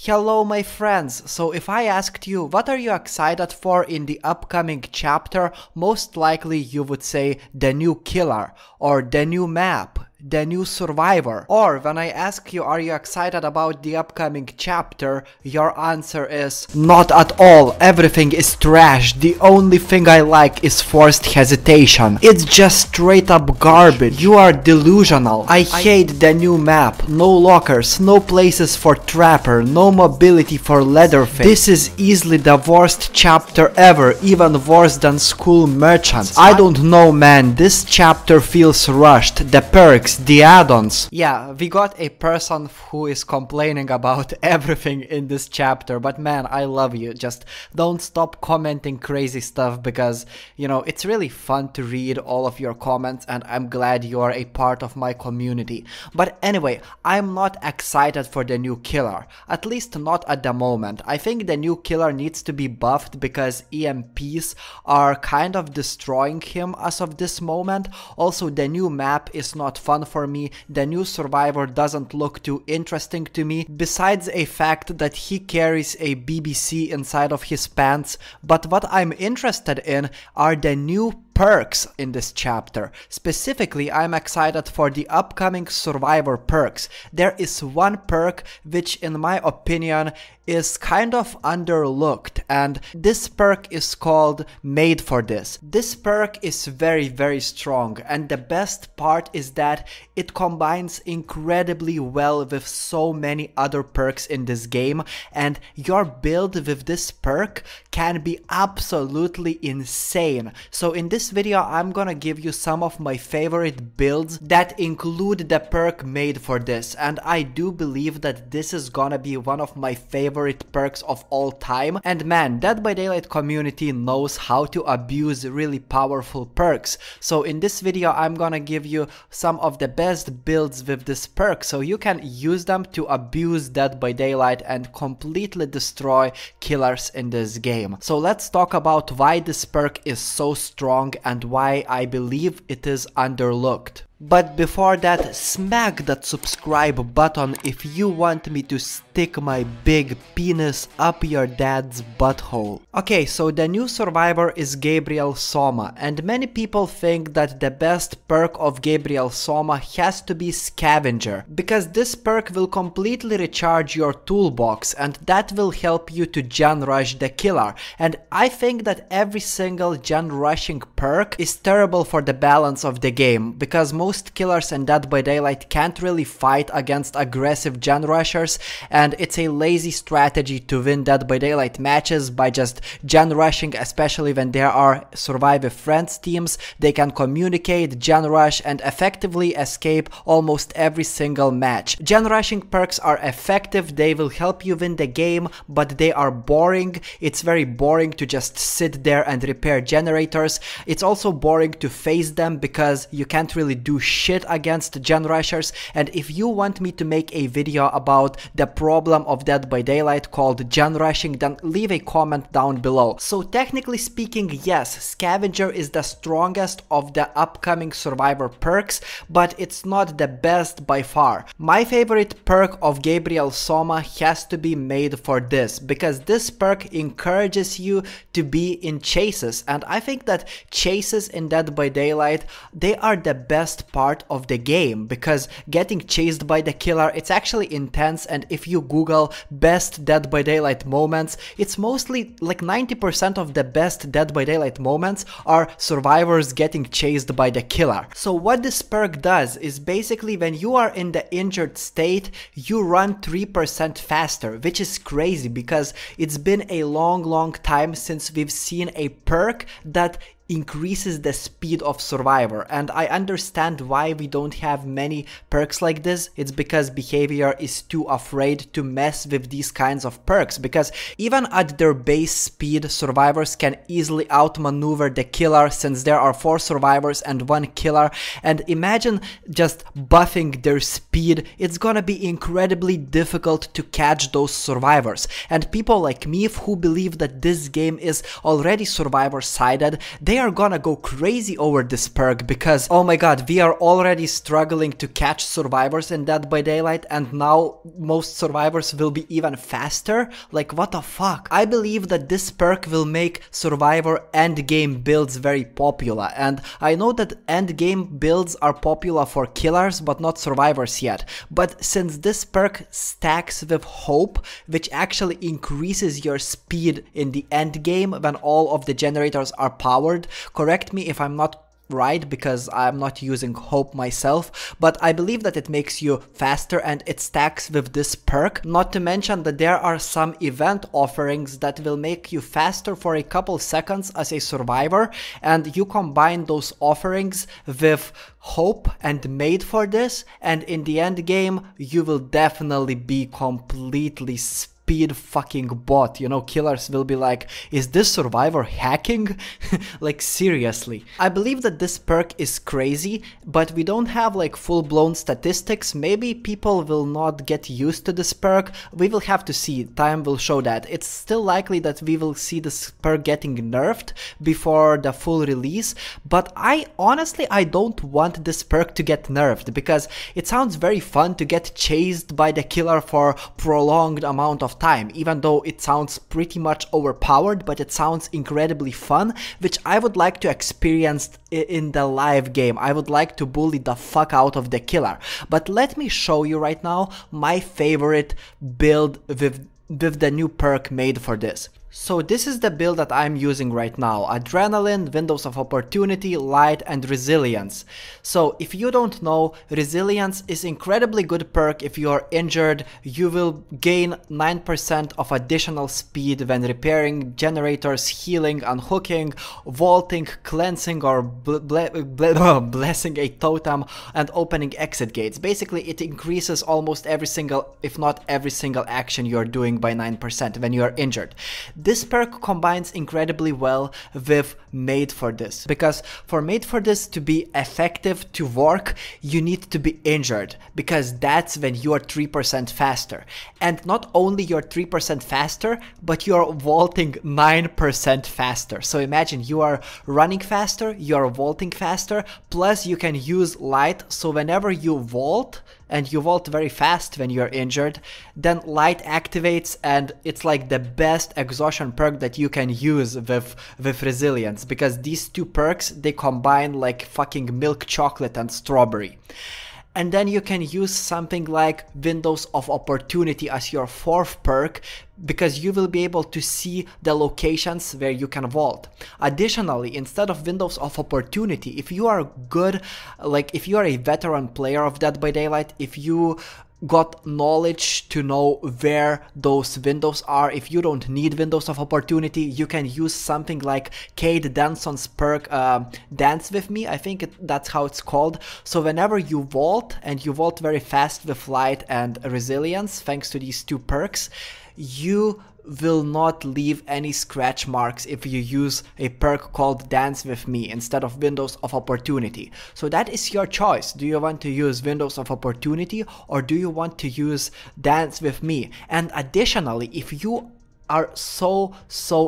Hello my friends, so if I asked you what are you excited for in the upcoming chapter, most likely you would say the new killer, or the new map, the new survivor. Or when I ask you are you excited about the upcoming chapter, your answer is not at all, everything is trash, the only thing I like is forced hesitation. It's just straight up garbage, you are delusional. I hate the new map, no lockers, no places for trapper, no mobility for Leatherface. This is easily the worst chapter ever, even worse than school merchants. I don't know man, this chapter feels rushed, the perks, the add-ons. Yeah, we got a person who is complaining about everything in this chapter, but man, I love you. Just don't stop commenting crazy stuff because, you know, it's really fun to read all of your comments and I'm glad you are a part of my community. But anyway, I'm not excited for the new killer, at least not at the moment. I think the new killer needs to be buffed because EMPs are kind of destroying him as of this moment. Also, the new map is not fun for me, the new survivor doesn't look too interesting to me, besides a fact that he carries a BBC inside of his pants. But what I'm interested in are the new perks in this chapter. Specifically, I'm excited for the upcoming survivor perks. There is one perk which in my opinion is kind of underlooked, and this perk is called Made for This. This perk is very strong, and the best part is that it combines incredibly well with so many other perks in this game, and your build with this perk can be absolutely insane. So in this video I'm gonna give you some of my favorite builds that include the perk Made for This, and I do believe that this is gonna be one of my favorite perks of all time. And man, Dead by Daylight community knows how to abuse really powerful perks. So in this video I'm gonna give you some of the best builds with this perk so you can use them to abuse Dead by Daylight and completely destroy killers in this game. So let's talk about why this perk is so strong and why I believe it is underlooked. But before that, smack that subscribe button if you want me to stick my big penis up your dad's butthole. Okay, so the new survivor is Gabriel Soma, and many people think that the best perk of Gabriel Soma has to be Scavenger, because this perk will completely recharge your toolbox and that will help you to gen rush the killer. And I think that every single gen rushing perk is terrible for the balance of the game, because most killers in Dead by Daylight can't really fight against aggressive gen rushers, and it's a lazy strategy to win Dead by Daylight matches by just gen rushing, especially when there are Survive with Friends teams. They can communicate, gen rush, and effectively escape almost every single match. Gen rushing perks are effective, they will help you win the game, but they are boring. It's very boring to just sit there and repair generators. It's also boring to face them because you can't really do shit against gen rushers. And if you want me to make a video about the problem of Dead by Daylight called gen rushing, then leave a comment down below. So technically speaking, yes, Scavenger is the strongest of the upcoming survivor perks, but it's not the best by far. My favorite perk of Gabriel Soma has to be Made for This, because this perk encourages you to be in chases, and I think that chases in Dead by Daylight, they are the best part of the game, because getting chased by the killer, it's actually intense. And if you google best Dead by Daylight moments, it's mostly like 90% of the best Dead by Daylight moments are survivors getting chased by the killer. So what this perk does is basically when you are in the injured state, you run 3% faster, which is crazy because it's been a long time since we've seen a perk that increases the speed of survivor, and I understand why we don't have many perks like this. It's because behavior is too afraid to mess with these kinds of perks, because even at their base speed, survivors can easily outmaneuver the killer since there are 4 survivors and 1 killer. And imagine just buffing their speed, it's gonna be incredibly difficult to catch those survivors. And people like me who believe that this game is already survivor sided, they are gonna go crazy over this perk because, oh my god, we are already struggling to catch survivors in Dead by Daylight, and now most survivors will be even faster. Like, what the fuck? I believe that this perk will make survivor endgame builds very popular, and I know that endgame builds are popular for killers but not survivors yet. But since this perk stacks with hope, which actually increases your speed in the end game when all of the generators are powered. Correct me if I'm not right, because I'm not using hope myself, but I believe that it makes you faster and it stacks with this perk. Not to mention that there are some event offerings that will make you faster for a couple seconds as a survivor, and you combine those offerings with hope and made for this, and in the end game you will definitely be completely speed fucking bot. You know, killers will be like, is this survivor hacking? Like, seriously. I believe that this perk is crazy, but we don't have like full-blown statistics. Maybe people will not get used to this perk. We will have to see. Time will show that. It's still likely that we will see this perk getting nerfed before the full release, but I don't want this perk to get nerfed, because it sounds very fun to get chased by the killer for prolonged amount of time, even though it sounds pretty much overpowered, but it sounds incredibly fun, which I would like to experience in the live game. I would like to bully the fuck out of the killer. But let me show you right now my favorite build with the new perk made for this. So this is the build that I'm using right now: Adrenaline, Windows of Opportunity, Light, and Resilience. So if you don't know, Resilience is incredibly good perk. If you are injured, you will gain 9% of additional speed when repairing generators, healing, unhooking, vaulting, cleansing, or blessing a totem, and opening exit gates. Basically, it increases almost every single, if not every single action you're doing by 9% when you are injured. This perk combines incredibly well with Made for This, because for Made for This to be effective to work, you need to be injured, because that's when you are 3% faster. And not only you're 3% faster, but you're vaulting 9% faster. So imagine you are running faster, you're vaulting faster, plus you can use Light, so whenever you vault, and you vault very fast when you're injured, then Light activates, and it's like the best exhaustion perk that you can use with Resilience, because these two perks, they combine like fucking milk chocolate and strawberry. And then you can use something like Windows of Opportunity as your fourth perk, because you will be able to see the locations where you can vault. Additionally, instead of Windows of Opportunity, if you are good, like if you are a veteran player of Dead by Daylight, if you got knowledge to know where those windows are, if you don't need Windows of Opportunity, you can use something like Cade Danson's perk, Dance With Me, I think that's how it's called. So whenever you vault, and you vault very fast with Light and Resilience, thanks to these two perks, you will not leave any scratch marks if you use a perk called Dance With Me instead of Windows of Opportunity. So that is your choice. Do you want to use Windows of Opportunity, or do you want to use Dance With Me? And additionally, if you are so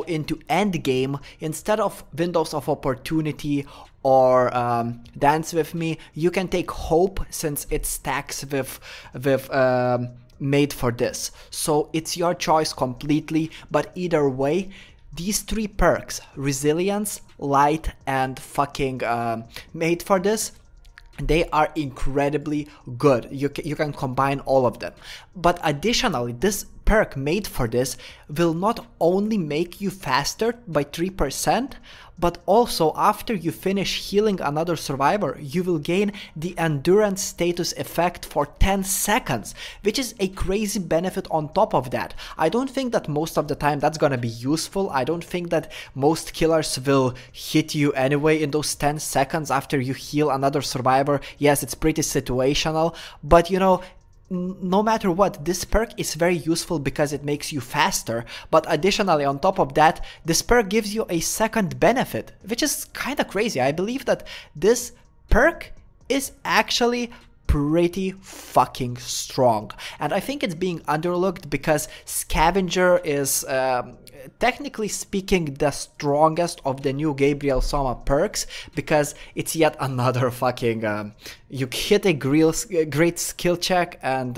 into endgame, instead of Windows of Opportunity or Dance With Me, you can take Hope, since it stacks with Made for This. So it's your choice completely, but either way, these three perks, Resilience, Light, and fucking Made for This, they are incredibly good. You can combine all of them. But additionally, this perk Made for This will not only make you faster by 3%, but also after you finish healing another survivor, you will gain the endurance status effect for 10 seconds, which is a crazy benefit on top of that. I don't think that most of the time that's gonna be useful. I don't think that most killers will hit you anyway in those 10 seconds after you heal another survivor. Yes, it's pretty situational, but you know, no matter what, this perk is very useful because it makes you faster. But additionally, on top of that, this perk gives you a second benefit, which is kind of crazy. I believe that this perk is actually pretty fucking strong, and I think it's being underlooked because Scavenger is technically speaking the strongest of the new Gabriel Soma perks, because it's yet another fucking you hit a great skill check and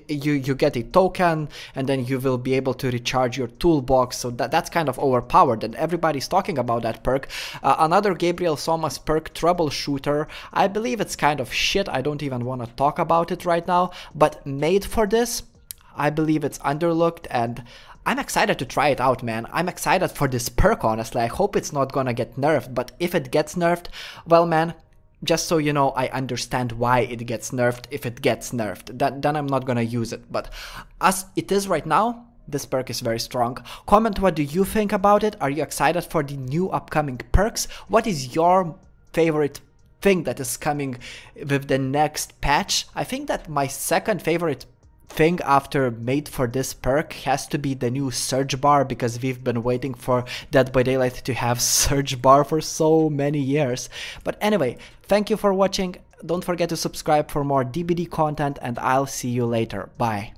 you get a token, and then you will be able to recharge your toolbox. So that's kind of overpowered, and everybody's talking about that perk. Another Gabriel Soma's perk, Troubleshooter, I believe it's kind of shit. I don't even want to talk about it right now, but made for this, I believe it's underlooked, and I'm excited to try it out, man. I'm excited for this perk, honestly. I hope it's not gonna get nerfed, but if it gets nerfed, well, man, just so you know, I understand why it gets nerfed if it gets nerfed. Then I'm not gonna use it, but as it is right now, this perk is very strong. Comment what do you think about it. Are you excited for the new upcoming perks? What is your favorite thing that is coming with the next patch? I think that my second favorite thing after made for this perk has to be the new search bar, because we've been waiting for Dead by Daylight to have search bar for so many years. But anyway, thank you for watching. Don't forget to subscribe for more DBD content, and I'll see you later. Bye.